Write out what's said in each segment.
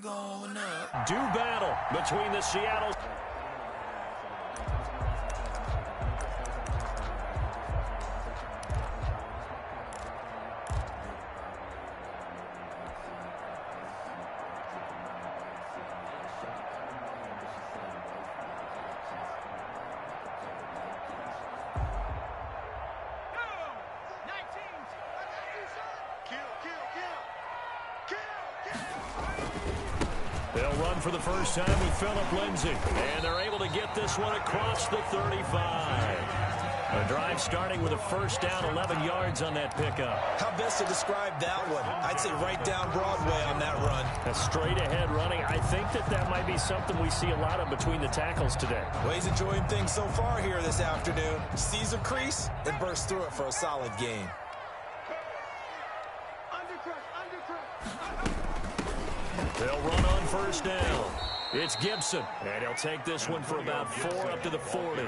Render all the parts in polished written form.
going up. Do battle between the Seattle. They'll run for the first time with Phillip Lindsay. And they're able to get this one across the 35. A drive starting with a first down, 11 yards on that pickup. How best to describe that one? I'd say right down Broadway on that run. A straight-ahead running. I think that might be something we see a lot of between the tackles today. Well, he's enjoying things so far here this afternoon. Sees a crease and bursts through it for a solid gain. They'll run on first down. It's Gibson, and he'll take this one for about 4 up to the 40.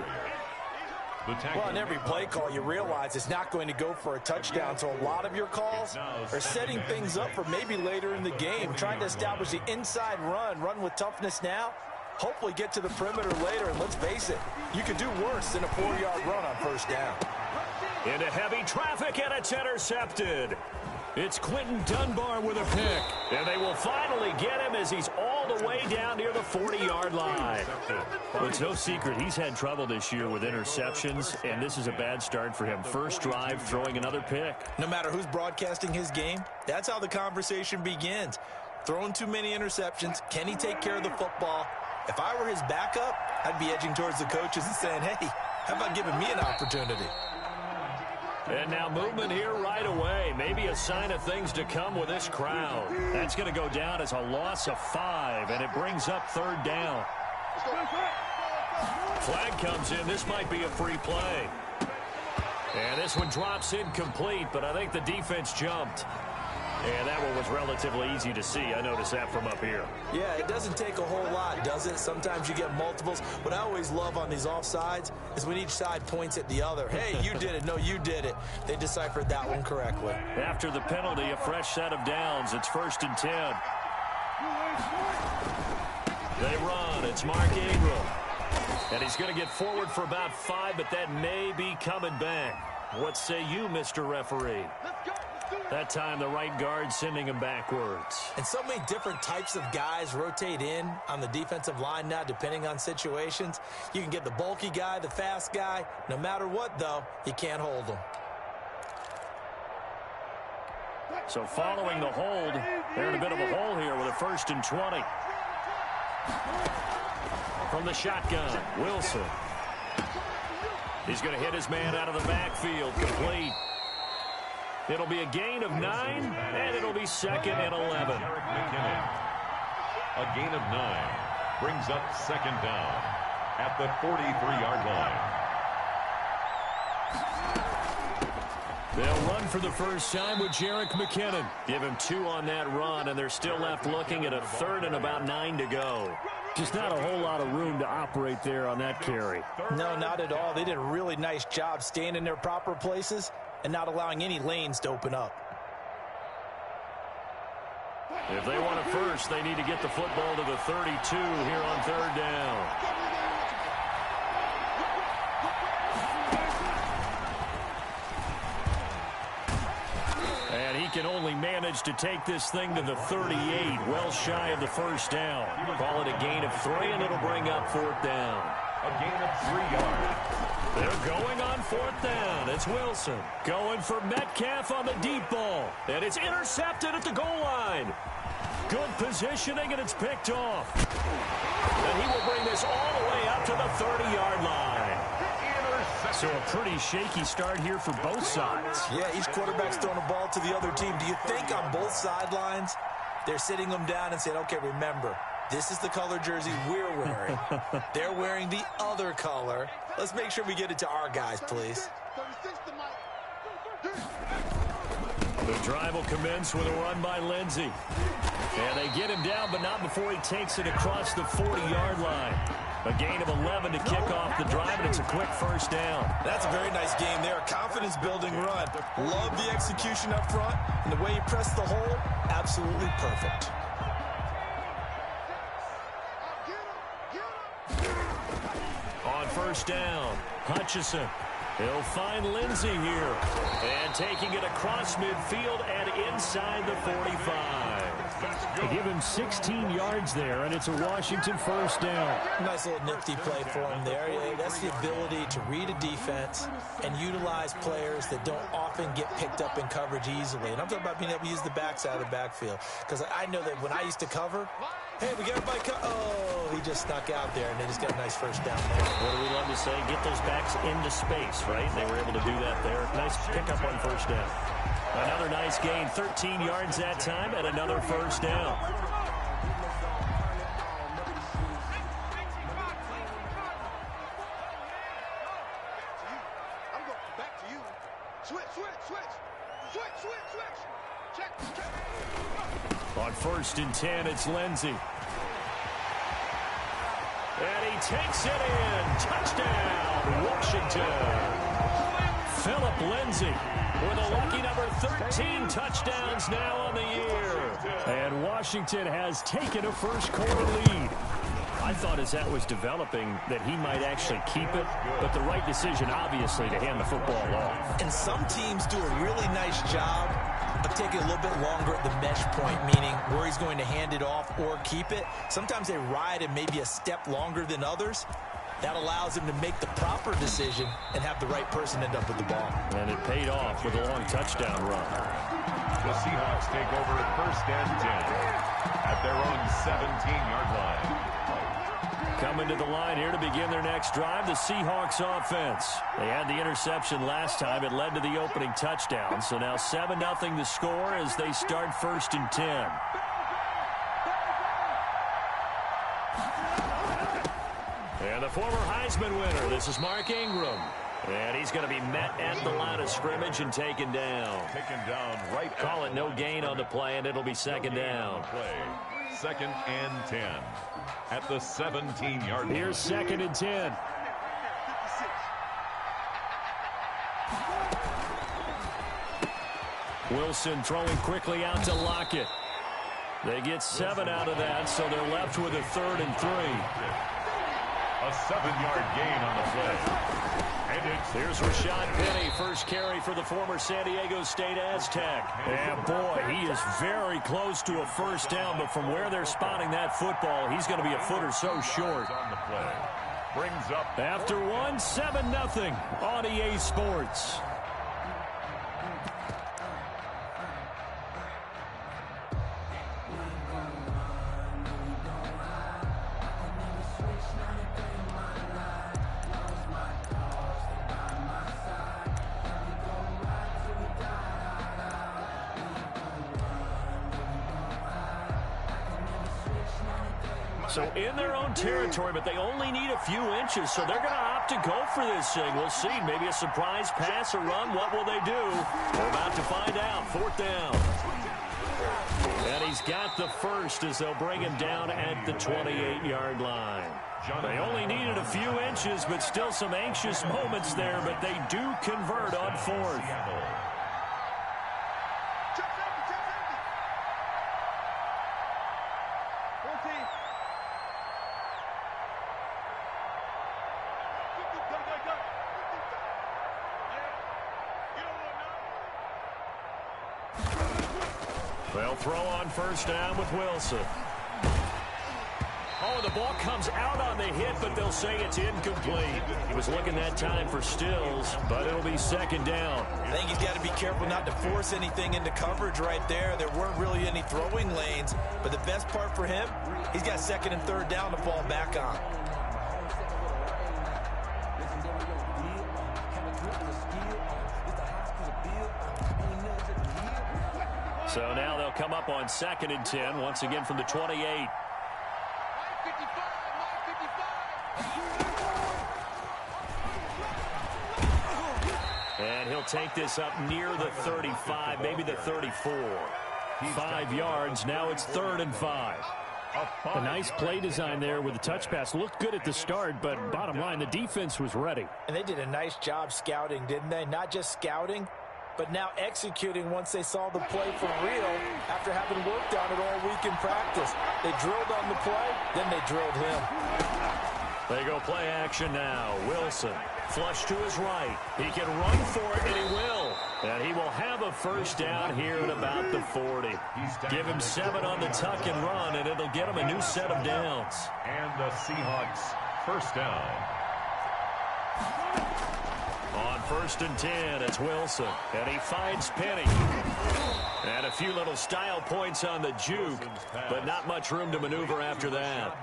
Well, on every play call, you realize it's not going to go for a touchdown, so a lot of your calls are setting things up for maybe later in the game, trying to establish the inside run with toughness now, hopefully get to the perimeter later, and let's face it, you could do worse than a 4-yard run on first down. Into heavy traffic, and it's intercepted. It's Quinton Dunbar with a pick, and they will finally get him as he's all the way down near the 40-yard line. Well, it's no secret he's had trouble this year with interceptions, and this is a bad start for him. First drive, throwing another pick. No matter who's broadcasting his game, that's how the conversation begins. Throwing too many interceptions, can he take care of the football? If I were his backup, I'd be edging towards the coaches and saying, hey, how about giving me an opportunity? And now movement here right away. Maybe a sign of things to come with this crowd. That's going to go down as a loss of 5, and it brings up third down. Flag comes in. This might be a free play. And this one drops incomplete, but I think the defense jumped. And that one was relatively easy to see. I noticed that from up here. Yeah, it doesn't take a whole lot, does it? Sometimes you get multiples. What I always love on these offsides is when each side points at the other. Hey, you did it. No, you did it. They deciphered that one correctly. After the penalty, a fresh set of downs. It's 1st and 10. They run. It's Mark Ingram. And he's going to get forward for about 5, but that may be coming back. What say you, Mr. Referee? That time, the right guard sending him backwards. And so many different types of guys rotate in on the defensive line now, depending on situations. You can get the bulky guy, the fast guy. No matter what, though, you can't hold them. So following the hold, they're in a bit of a hole here with a 1st and 20. From the shotgun, Wilson. He's going to hit his man out of the backfield, complete. It'll be a gain of 9, and it'll be 2nd and 11. A gain of 9 brings up 2nd down at the 43-yard line. They'll run for the first time with Jerick McKinnon. Give him 2 on that run, and they're still left looking at a 3rd and about 9 to go. Just not a whole lot of room to operate there on that carry. No, not at all. They did a really nice job staying in their proper places and not allowing any lanes to open up. If they want it first, they need to get the football to the 32 here on 3rd down. And he can only manage to take this thing to the 38, well shy of the first down. Call it a gain of 3, and it'll bring up 4th down. A gain of 3 yards. They're going on 4th down. It's Wilson going for Metcalf on the deep ball. And it's intercepted at the goal line. Good positioning, and it's picked off. And he will bring this all the way up to the 30-yard line. So a pretty shaky start here for both sides. Yeah, each quarterback's throwing a ball to the other team. Do you think on both sidelines they're sitting them down and saying, okay, remember, this is the color jersey we're wearing. They're wearing the other color. Let's make sure we get it to our guys, please. The drive will commence with a run by Lindsay. And they get him down, but not before he takes it across the 40-yard line. A gain of 11 to kick off the drive, and it's a quick first down. That's a very nice game there. A confidence-building run. Love the execution up front, and the way he pressed the hole, absolutely perfect. first down. Hutchison. He'll find Lindsey here. And taking it across midfield and inside the 45. They give him 16 yards there, and it's a Washington first down. Nice little nifty play for him there. That's the ability to read a defense and utilize players that don't often get picked up in coverage easily. And I'm talking about being able to use the backside of the backfield. Because I know that when I used to cover, hey, we got everybody oh, he just snuck out there, and they just got a nice first down there. What do we love to say? Get those backs into space, right? They were able to do that there. Nice pickup on first down. Another nice gain, 13 yards that time, and another first down. On 1st and 10, it's Lindsey. And he takes it in. Touchdown, Washington. Philip Lindsey with a lucky number 13 touchdowns now on the year. And Washington has taken a first quarter lead. I thought as that was developing that he might actually keep it, but the right decision, obviously, to hand the football off. And some teams do a really nice job of taking a little bit longer at the mesh point, meaning where he's going to hand it off or keep it. Sometimes they ride it maybe a step longer than others. That allows him to make the proper decision and have the right person end up with the ball. And it paid off with a long touchdown run. The Seahawks take over at 1st and 10 at their own 17-yard line. Coming to the line here to begin their next drive, the Seahawks offense. They had the interception last time. It led to the opening touchdown. So now 7-0 the score as they start 1st and 10. And the former Heisman winner, this is Mark Ingram. And he's going to be met at the line of scrimmage and taken down. Taken down right. Call it no gain on the play, and it'll be second down. 2nd and 10 at the 17-yard line. Here's 2nd and 10. Wilson throwing quickly out to Lockett. They get 7 out of that, so they're left with a 3rd and 3. A 7-yard gain on the play. And here's Rashad Penny, first carry for the former San Diego State Aztec. And boy, he is very close to a first down, but from where they're spotting that football, he's going to be a foot or so short. On the play. Brings up after 7-0 on EA Sports. So in their own territory, but they only need a few inches, so they're going to opt to go for this thing. We'll see. Maybe a surprise pass or run. What will they do? We're about to find out. 4th down. And he's got the first as they'll bring him down at the 28-yard line. They only needed a few inches, but still some anxious moments there, but they do convert on 4th. They'll throw on 1st down with Wilson. Oh, the ball comes out on the hit, but they'll say it's incomplete. He was looking that time for Stills, but it'll be 2nd down. I think he's got to be careful not to force anything into coverage right there. There weren't really any throwing lanes, but the best part for him, he's got 2nd and 3rd down to fall back on. So now they'll come up on 2nd and 10, once again from the 28. And he'll take this up near the 35, maybe the 34. 5 yards, now it's 3rd and 5. A nice play design there with the touch pass. Looked good at the start, but bottom line, the defense was ready. And they did a nice job scouting, didn't they? Not just scouting, but now executing once they saw the play for real after having worked on it all week in practice. They drilled on the play, then they drilled him. They go play action now. Wilson, flush to his right. He can run for it, and he will. And he will have a first down here at about the 40. Give him 7 on the tuck and run, and it'll get him a new set of downs. And the Seahawks first down. On 1st and 10, it's Wilson, and he finds Penny. And a few little style points on the juke, but not much room to maneuver after that.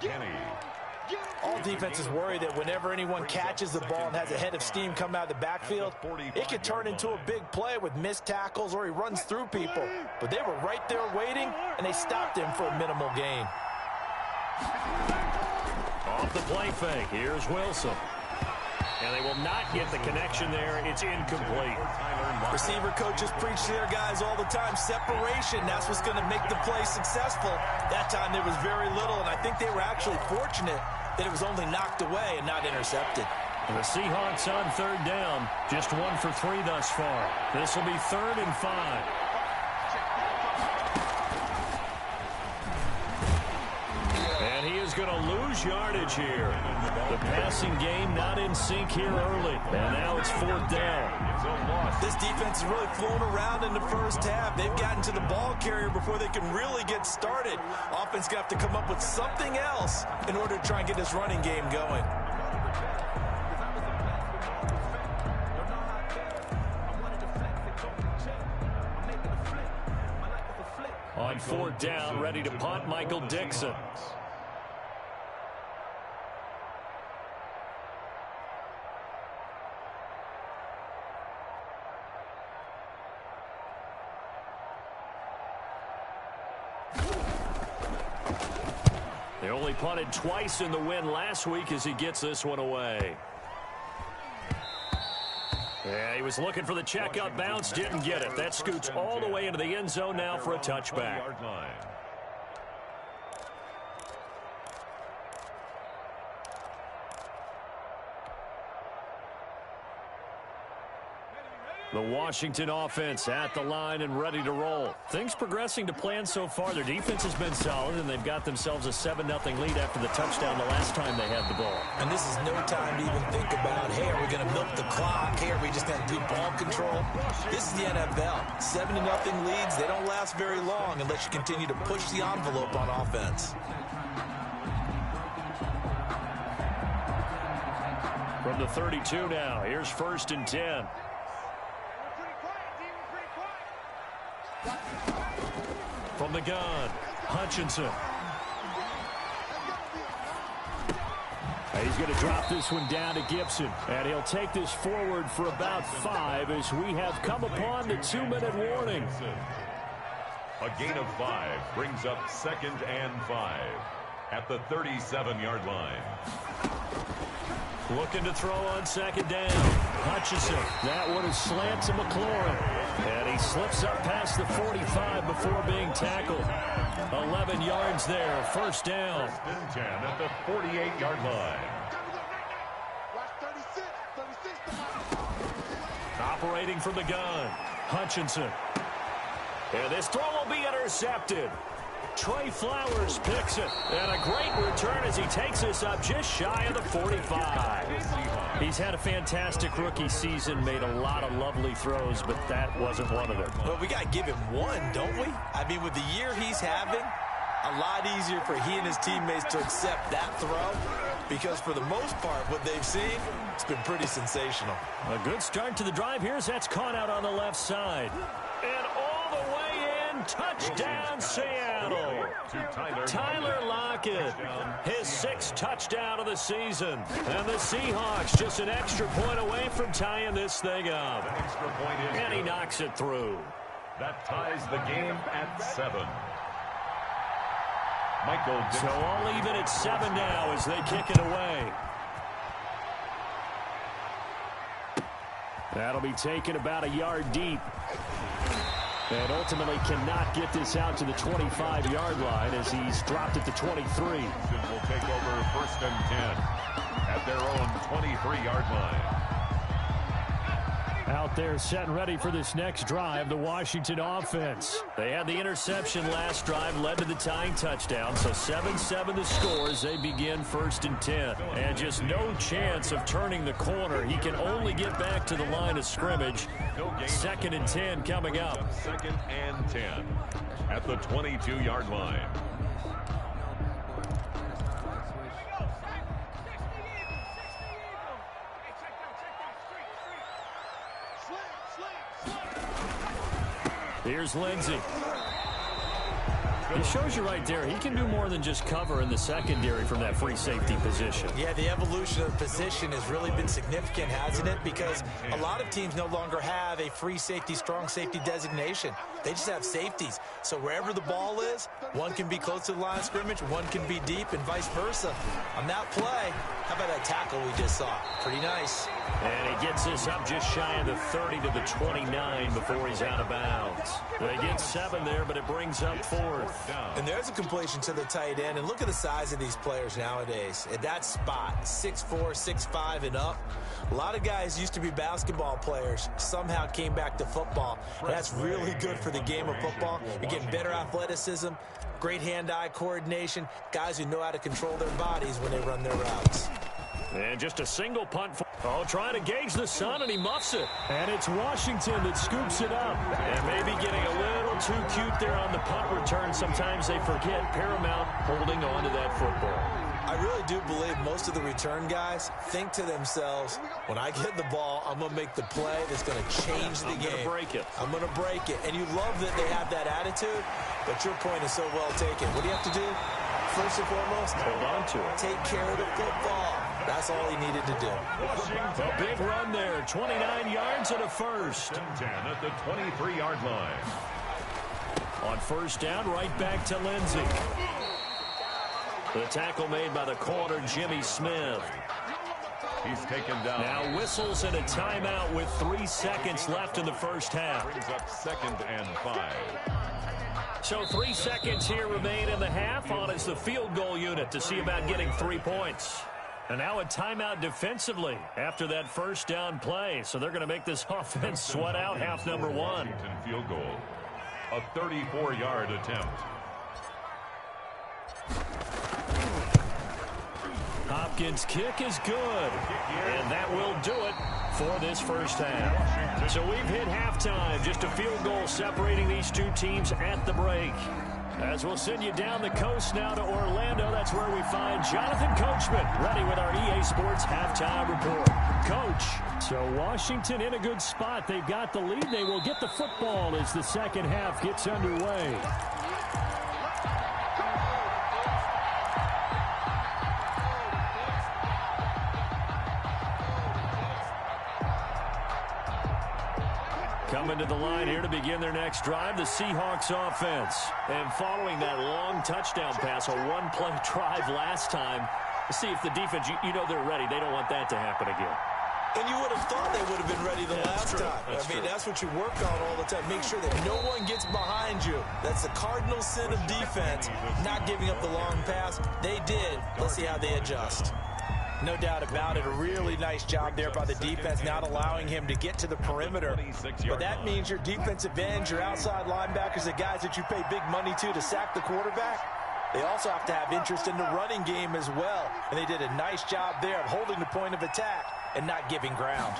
All defenses worry that whenever anyone catches the ball and has a head of steam come out of the backfield, it could turn into a big play with missed tackles or he runs through people. But they were right there waiting, and they stopped him for a minimal gain. Off the play fake, here's Wilson. And they will not get the connection there. It's incomplete. Receiver coaches preach to their guys all the time. Separation, that's what's going to make the play successful. That time there was very little, and I think they were actually fortunate that it was only knocked away and not intercepted. The Seahawks on 3rd down, just 1 for 3 thus far. This will be 3rd and 5. And he is going to lose yardage here. The passing game not in sync here early. And now it's 4th down. This defense is really flown around in the first half. They've gotten to the ball carrier before they can really get started. Offense going to have to come up with something else in order to try and get this running game going. On 4th down, ready to punt, Michael Dixon. They only punted twice in the win last week as he gets this one away. Yeah, he was looking for the check-up bounce, didn't get it. That scoots all the way into the end zone now for a touchback. The Washington offense at the line and ready to roll. Things progressing to plan so far. Their defense has been solid, and they've got themselves a 7-0 lead after the touchdown the last time they had the ball. And this is no time to even think about, hey, are we going to milk the clock? Hey, are we just going to do ball control? This is the NFL. 7-0 leads, they don't last very long unless you continue to push the envelope on offense. From the 32 now, here's 1st and 10. From the gun, Hutchinson. He's going to drop this one down to Gibson, and he'll take this forward for about 5 as we have come upon the 2-minute warning. A gain of 5 brings up 2nd and 5 at the 37-yard line. Looking to throw on 2nd down. Hutchinson. That one is slant to McLaurin. And he slips up past the 45 before being tackled. 11 yards there. 1st down. 1st and 10 at the 48-yard line. Operating from the gun. Hutchinson. And this throw will be intercepted. Trey Flowers picks it. And a great return as he takes us up just shy of the 45. He's had a fantastic rookie season, made a lot of lovely throws, but that wasn't one of them. Well, we got to give him one, don't we? I mean, with the year he's having, a lot easier for he and his teammates to accept that throw because for the most part, what they've seen, it's been pretty sensational. A good start to the drive here as that's caught out on the left side. And all the way in, touchdown Seattle. Tyler Lockett, his 6th touchdown of the season. And the Seahawks just an extra point away from tying this thing up. And he knocks it through. That ties the game at 7. Michael Dixon. So all even at 7 now as they kick it away. That'll be taken about a yard deep. And ultimately cannot get this out to the 25-yard line as he's dropped it to 23. Will take over 1st and 10 at their own 23-yard line. Out there set and ready for this next drive, the Washington offense. They had the interception last drive, led to the tying touchdown. So 7-7 the score as they begin 1st and 10. And just no chance of turning the corner. He can only get back to the line of scrimmage. 2nd and 10 coming up. 2nd and 10 at the 22-yard line. Here's Lindsey. It shows you right there, he can do more than just cover in the secondary from that free safety position. Yeah, the evolution of the position has really been significant, hasn't it? Because a lot of teams no longer have a free safety, strong safety designation. They just have safeties. So wherever the ball is, one can be close to the line of scrimmage, one can be deep, and vice versa. On that play, how about that tackle we just saw? Pretty nice. And he gets this up just shy of the 30 to the 29 before he's out of bounds. They get 7 there, but it brings up 4th. And there's a completion to the tight end. And look at the size of these players nowadays. At that spot, 6'4", 6'5", and up. A lot of guys used to be basketball players, somehow came back to football. And that's really good for the game of football. You're getting better athleticism, great hand-eye coordination, guys who know how to control their bodies when they run their routes. And just a single punt. Trying to gauge the sun, and he muffs it. And it's Washington that scoops it up. And maybe getting a little too cute there on the punt return. Sometimes they forget Paramount holding on to that football. I really do believe most of the return guys think to themselves, when I get the ball, I'm going to make the play that's going to change the game. I'm going to break it. I'm going to break it. And you love that they have that attitude, but your point is so well taken. What do you have to do? First and foremost, hold on to it. Take care of the football. That's all he needed to do. A big run there, 29 yards and a first. 10 at the 23-yard line. On 1st down, right back to Lindsey. The tackle made by the corner, Jimmy Smith. He's taken down. Now whistles and a timeout with 3 seconds left in the first half. Brings up 2nd and 5. So 3 seconds here remain in the half. On is the field goal unit to see about getting 3 points. And now a timeout defensively after that 1st down play. So they're going to make this offense sweat out half number 1. Washington field goal. A 34-yard attempt. Hopkins' kick is good. And that will do it for this first half. So we've hit halftime. Just a field goal separating these two teams at the break. As we'll send you down the coast now to Orlando, that's where we find Jonathan Coachman ready with our EA Sports Halftime Report. Coach. So Washington in a good spot. They've got the lead. They will get the football as the second half gets underway. Coming to the line here to begin their next drive, the Seahawks offense. And following that long touchdown pass, a one-play drive last time, see if the defense, you know they're ready. They don't want that to happen again. And you would have thought they would have been ready the last time. That's what you work on all the time. Make sure that no one gets behind you. That's the cardinal sin of defense, not giving up the long pass. They did. Let's see how they adjust. No doubt about it. A really nice job there by the defense, not allowing him to get to the perimeter. But that means your defensive ends, your outside linebackers, the guys that you pay big money to sack the quarterback, they also have to have interest in the running game as well. And they did a nice job there of holding the point of attack and not giving ground.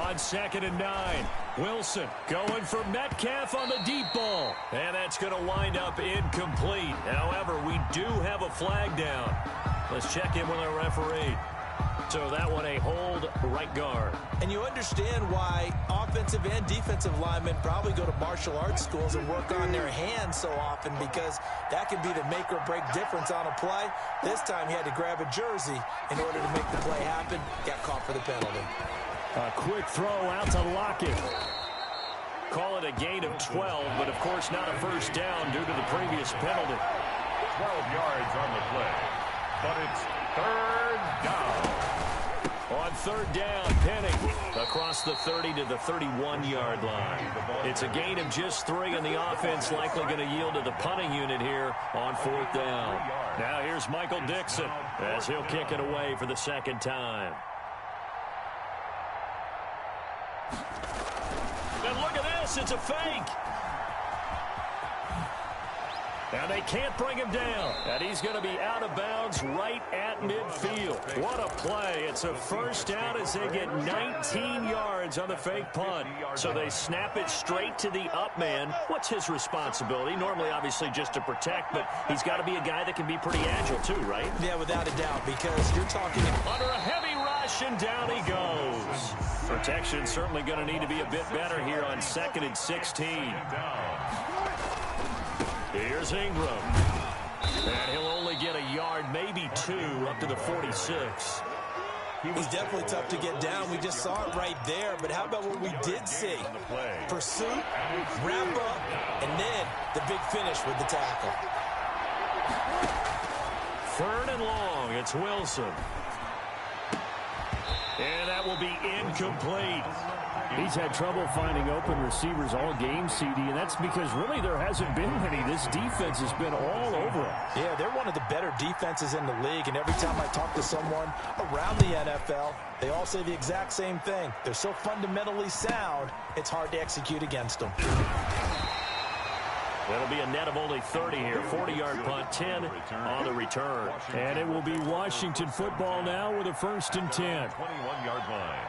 On 2nd and 9, Wilson going for Metcalf on the deep ball. And that's going to wind up incomplete. However, we do have a flag down. Let's check in with our referee. So that one a hold right guard. And you understand why offensive and defensive linemen probably go to martial arts schools and work on their hands so often, because that can be the make or break difference on a play. This time he had to grab a jersey in order to make the play happen. Got caught for the penalty. A quick throw out to Lockett. Call it a gain of 12, but of course not a first down due to the previous penalty. 12 yards on the play. But it's 3rd down. On 3rd down, Penning across the 30 to the 31-yard line. It's a gain of just 3, and the offense likely going to yield to the punting unit here on 4th down. Now here's Michael Dixon as he'll kick it away for the second time. this. It's a fake. And they can't bring him down. And he's going to be out of bounds right at midfield. What a play. It's a first down as they get 19 yards on the fake punt. So they snap it straight to the up man. What's his responsibility? Normally, obviously, just to protect, but he's got to be a guy that can be pretty agile too, right? Yeah, without a doubt, because you're talking under a heavy rush, and down he goes. Protection certainly going to need to be a bit better here on 2nd and 16. Here's Ingram. And he'll only get a yard, maybe 2, up to the 46. He's definitely tough to get down. We just saw it right there. But how about what we did see? Pursuit, wrap up, and then the big finish with the tackle. 3rd and long. It's Wilson. And that will be incomplete. He's had trouble finding open receivers all game, CD, and that's because really there hasn't been many. This defense has been all over him. Yeah, they're one of the better defenses in the league, and every time I talk to someone around the NFL, they all say the exact same thing. They're so fundamentally sound, it's hard to execute against them. That'll be a net of only 30 here. 40-yard punt, 10 on the return. And it will be Washington football now with a 1st and 10. 21-yard line.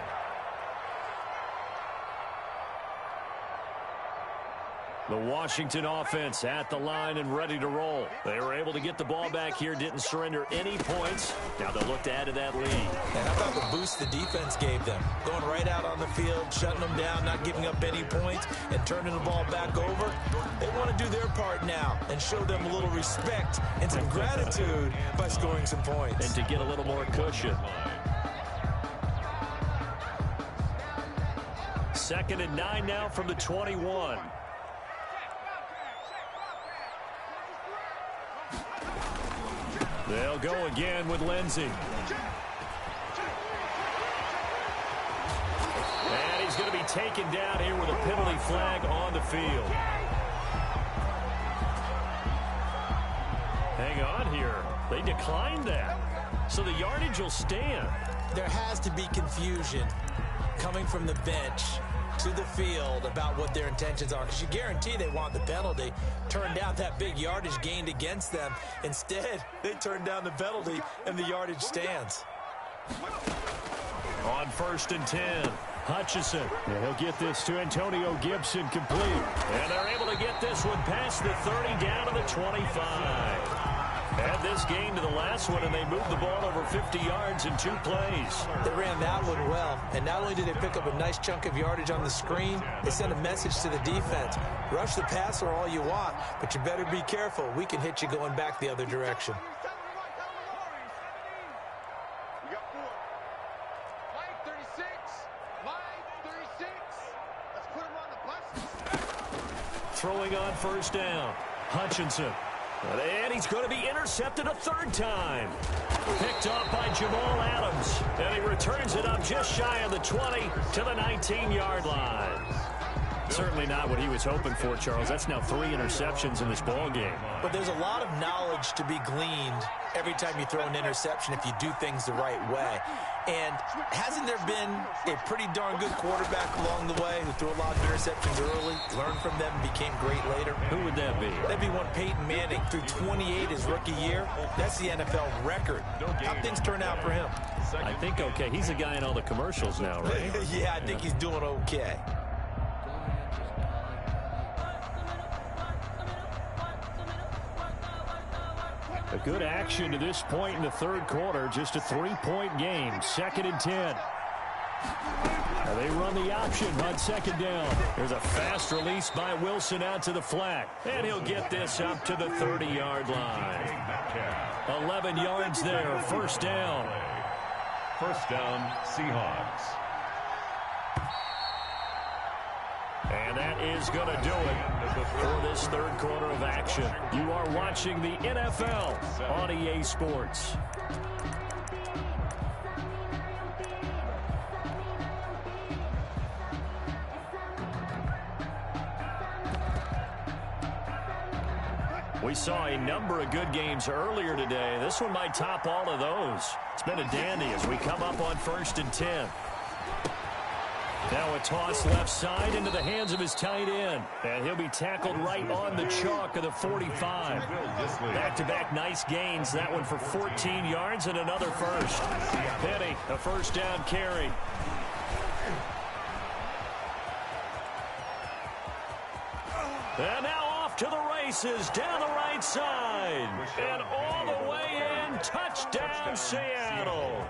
The Washington offense at the line and ready to roll. They were able to get the ball back here, didn't surrender any points. Now they'll look to add to that lead. And how about the boost the defense gave them? Going right out on the field, shutting them down, not giving up any points, and turning the ball back over. They want to do their part now and show them a little respect and some gratitude by scoring some points. And to get a little more cushion. 2nd and 9 now from the 21. They'll go again with Lindsey. And he's going to be taken down here with a penalty flag on the field. Hang on here. They declined that. So the yardage will stand. There has to be confusion coming from the bench to the field about what their intentions are, because you guarantee they want the penalty. Turned down that big yardage gained against them. Instead, they turned down the penalty, and the yardage stands. On 1st and 10, Hutchinson. And he'll get this to Antonio Gibson complete. And they're able to get this one past the 30 down to the 25. Add this game to the last one, and they moved the ball over 50 yards in 2 plays. They ran that one well, and not only did they pick up a nice chunk of yardage on the screen, they sent a message to the defense. Rush the passer all you want, but you better be careful. We can hit you going back the other direction. Throwing on 1st down, Hutchinson. And he's going to be intercepted a 3rd time. Picked off by Jamal Adams. And he returns it up just shy of the 20 to the 19-yard line. Certainly not what he was hoping for, Charles. That's now 3 interceptions in this ball game. But there's a lot of knowledge to be gleaned every time you throw an interception if you do things the right way. And hasn't there been a pretty darn good quarterback along the way who threw a lot of interceptions early, learned from them, and became great later? Who would that be? That'd be one Peyton Manning, threw 28 his rookie year. That's the NFL record. How things turn out for him? I think okay. He's a guy in all the commercials now, right? Yeah, I think he's doing okay. A good action to this point in the 3rd quarter. Just a 3-point game. 2nd and 10. Now they run the option on 2nd down. There's a fast release by Wilson out to the flat. And he'll get this up to the 30-yard line. 11 yards there. 1st down. 1st down, Seahawks. And that is going to do it for this 3rd quarter of action. You are watching the NFL on EA Sports. We saw a number of good games earlier today. This one might top all of those. It's been a dandy as we come up on 1st and 10. Now a toss left side into the hands of his tight end. And he'll be tackled right on the chalk of the 45. Back-to-back nice gains. That one for 14 yards and another first. Penny, a first down carry. And now off to the races down the right side. And all the way in. Touchdown, Seattle.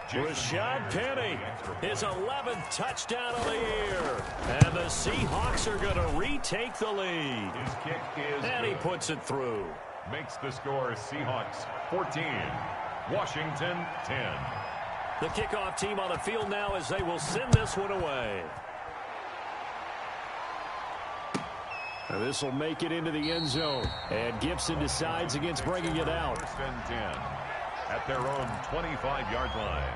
Rashad Penny, his 11th touchdown of the year. And the Seahawks are going to retake the lead. His kick is and he puts it through. Makes the score Seahawks 14, Washington 10. The kickoff team on the field now as they will send this one away. This will make it into the end zone. And Gibson decides against bringing it out. First and 10 at their own 25-yard line.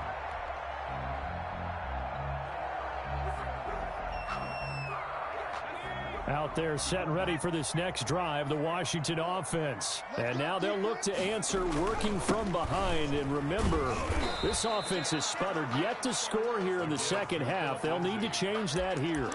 Out there set and ready for this next drive, the Washington offense. And now they'll look to answer working from behind. And remember, this offense has sputtered yet to score here in the second half. They'll need to change that here.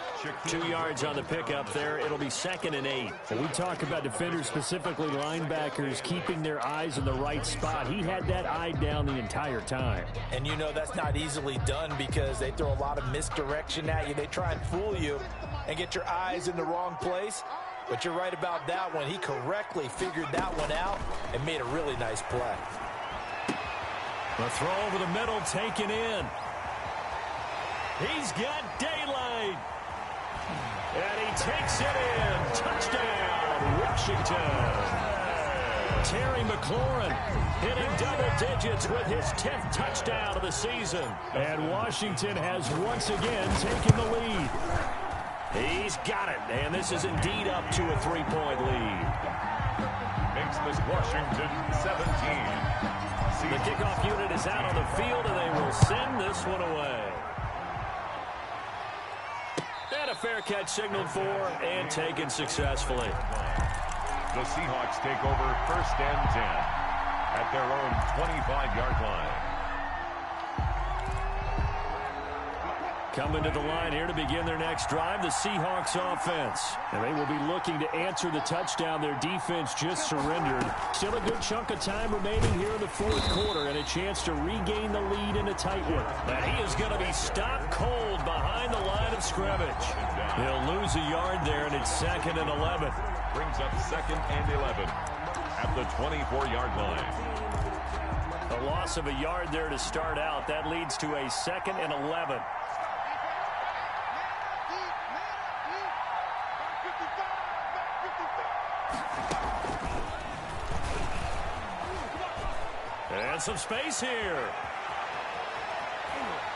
2 yards on the pickup there. It'll be 2nd and 8. When we talk about defenders, specifically linebackers, keeping their eyes in the right spot, he had that eye down the entire time. And you know that's not easily done because they throw a lot of misdirection at you. They try and fool you and get your eyes in the wrong place. But you're right about that one. He correctly figured that one out and made a really nice play. The throw over the middle taken in. He's got daylight. And he takes it in. Touchdown, Washington. Terry McLaurin hitting double digits with his 10th touchdown of the season. And Washington has once again taken the lead. He's got it, and this is indeed up to a 3-point lead. Makes this Washington 17. The kickoff unit is out on the field, and they will send this one away. And a fair catch signaled for and taken successfully. The Seahawks take over first and 10 at their own 25-yard line. Coming to the line here to begin their next drive, the Seahawks offense. And they will be looking to answer the touchdown their defense just surrendered. Still a good chunk of time remaining here in the fourth quarter and a chance to regain the lead in a tight one. And he is going to be stopped cold behind the line of scrimmage. He'll lose a yard there, and it's 2nd and 11. Brings up 2nd and 11 at the 24-yard line. A loss of a yard there to start out. That leads to a 2nd and 11. And some space here.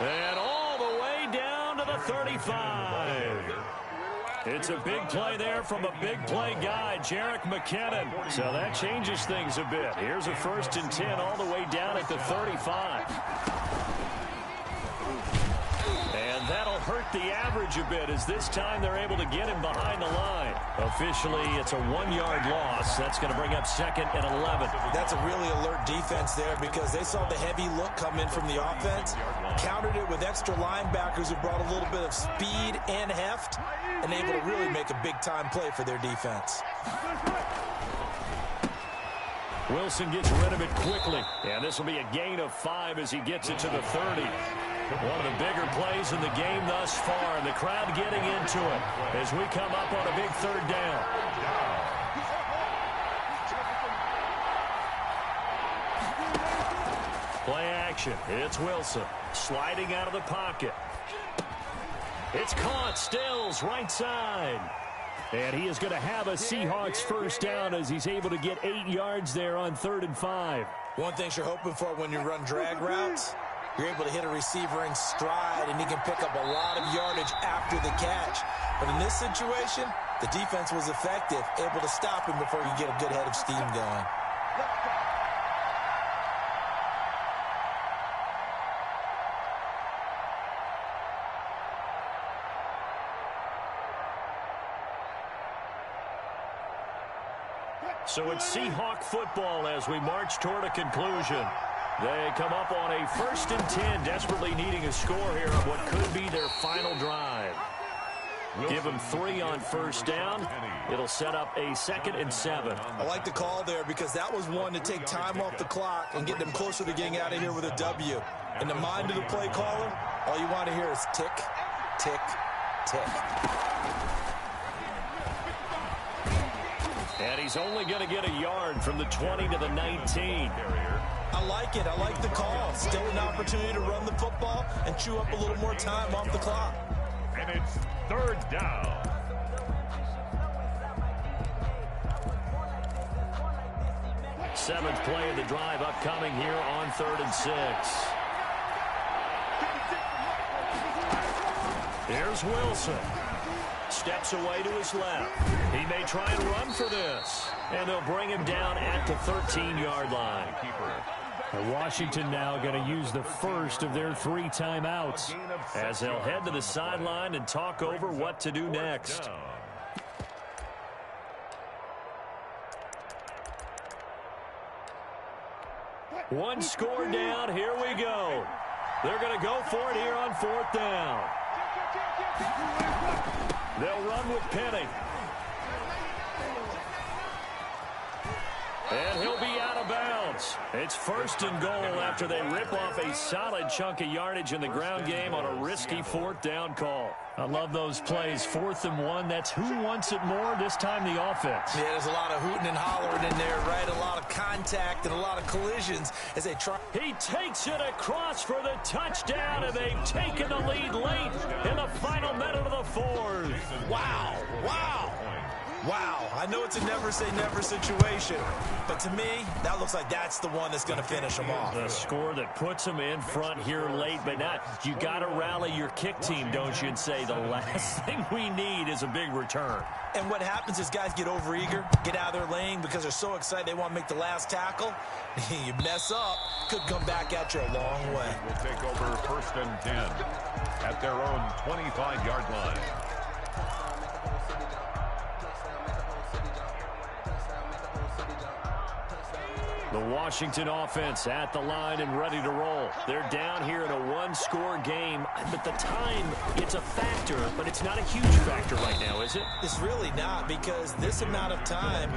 And all the way down to the 35. It's a big play there from a big play guy, Jerick McKinnon. So that changes things a bit. Here's a 1st and 10 all the way down at the 35. And that'll hurt the average a bit as this time they're able to get him behind the line. Officially, it's a 1-yard loss. That's going to bring up 2nd and 11. That's a really alert defense there because they saw the heavy look come in from the offense, countered it with extra linebackers who brought a little bit of speed and heft, and able to really make a big-time play for their defense. Wilson gets rid of it quickly. And this will be a gain of 5 as he gets it to the 30. One of the bigger plays in the game thus far, and the crowd getting into it as we come up on a big 3rd down. Play action. It's Wilson sliding out of the pocket. It's caught. Stills right side. And he is going to have a Seahawks first down as he's able to get 8 yards there on 3rd and 5. One thing you're hoping for when you run drag routes, you're able to hit a receiver in stride, and he can pick up a lot of yardage after the catch. But in this situation, the defense was effective, able to stop him before he get a good head of steam going. So it's Seahawk football as we march toward a conclusion. They come up on a 1st and 10, desperately needing a score here on what could be their final drive. Give them 3 on 1st down. It'll set up a 2nd and 7. I like the call there because that was one to take time off the clock and get them closer to getting out of here with a W. In the mind of the play caller, all you want to hear is tick, tick, tick. And he's only going to get a yard from the 20 to the 19. I like it. I like the call. Still an opportunity to run the football and chew up a little more time off the clock. And it's 3rd down. Seventh play of the drive upcoming here on 3rd and 6. Here's Wilson. Steps away to his left. He may try and run for this. And they'll bring him down at the 13-yard line. And Washington now going to use the first of their 3 timeouts, as they'll head to the sideline and talk over what to do next. One score down. Here we go. They're going to go for it here on 4th down. They'll run with Penny. And he'll be out of bounds. It's 1st and goal after they rip off a solid chunk of yardage in the ground game on a risky 4th down call. I love those plays. 4th and 1. That's who wants it more, this time the offense. Yeah, there's a lot of hooting and hollering in there, right? A lot of contact and a lot of collisions as they try. He takes it across for the touchdown, and they've taken the lead late in the final minute of the 4th. Wow. Wow. Wow, I know it's a never-say-never situation, but to me, that looks like that's the one that's going to finish them off. The score that puts them in front here late, but not. You got to rally your kick team, don't you, and say the last thing we need is a big return. And what happens is guys get overeager, get out of their lane because they're so excited they want to make the last tackle. You mess up, could come back at you a long way. Will take over 1st and 10 at their own 25-yard line. The Washington offense at the line and ready to roll. They're down here in a 1-score game, but the time, it's a factor, but it's not a huge factor right now, is it? It's really not, because this amount of time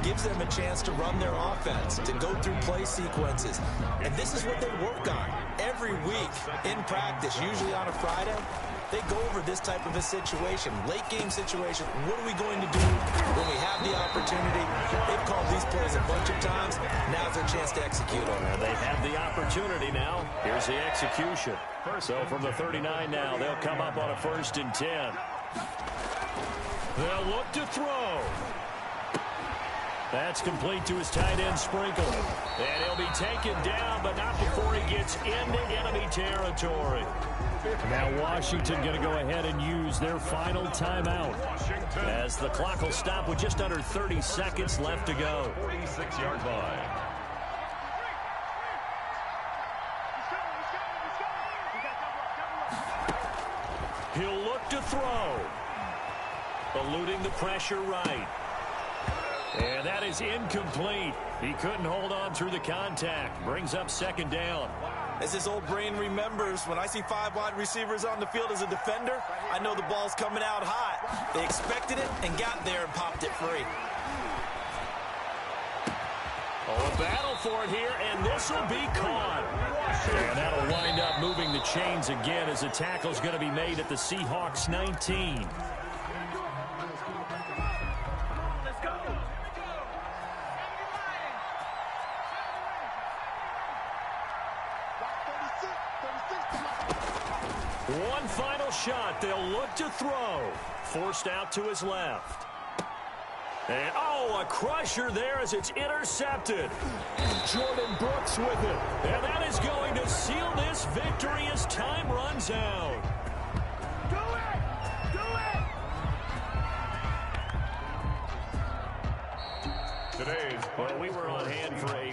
gives them a chance to run their offense, to go through play sequences. And this is what they work on every week in practice, usually on a Friday. They go over this type of a situation, late game situation. What are we going to do when we have the opportunity? They've called these plays a bunch of times. Now's their chance to execute on it. They have the opportunity now. Here's the execution. So from the 39 now, they'll come up on a 1st and 10. They'll look to throw. That's complete to his tight end, Sprinkle. And he'll be taken down, but not before he gets into enemy territory. Now Washington going to go ahead and use their final timeout, as the clock will stop with just under 30 seconds left to go. 46-yard line. He'll look to throw. Eluding the pressure right. And that is incomplete. He couldn't hold on through the contact. Brings up 2nd down. As his old brain remembers, when I see 5 wide receivers on the field as a defender, I know the ball's coming out hot. They expected it and got there and popped it free. Oh, a battle for it here, and this will be caught. And that'll wind up moving the chains again as the tackle's going to be made at the Seahawks 19. One final shot. They'll look to throw. Forced out to his left. And, oh, a crusher there as it's intercepted. Jordan Brooks with it. And that is going to seal this victory as time runs out. Today's Well, we were on hand for a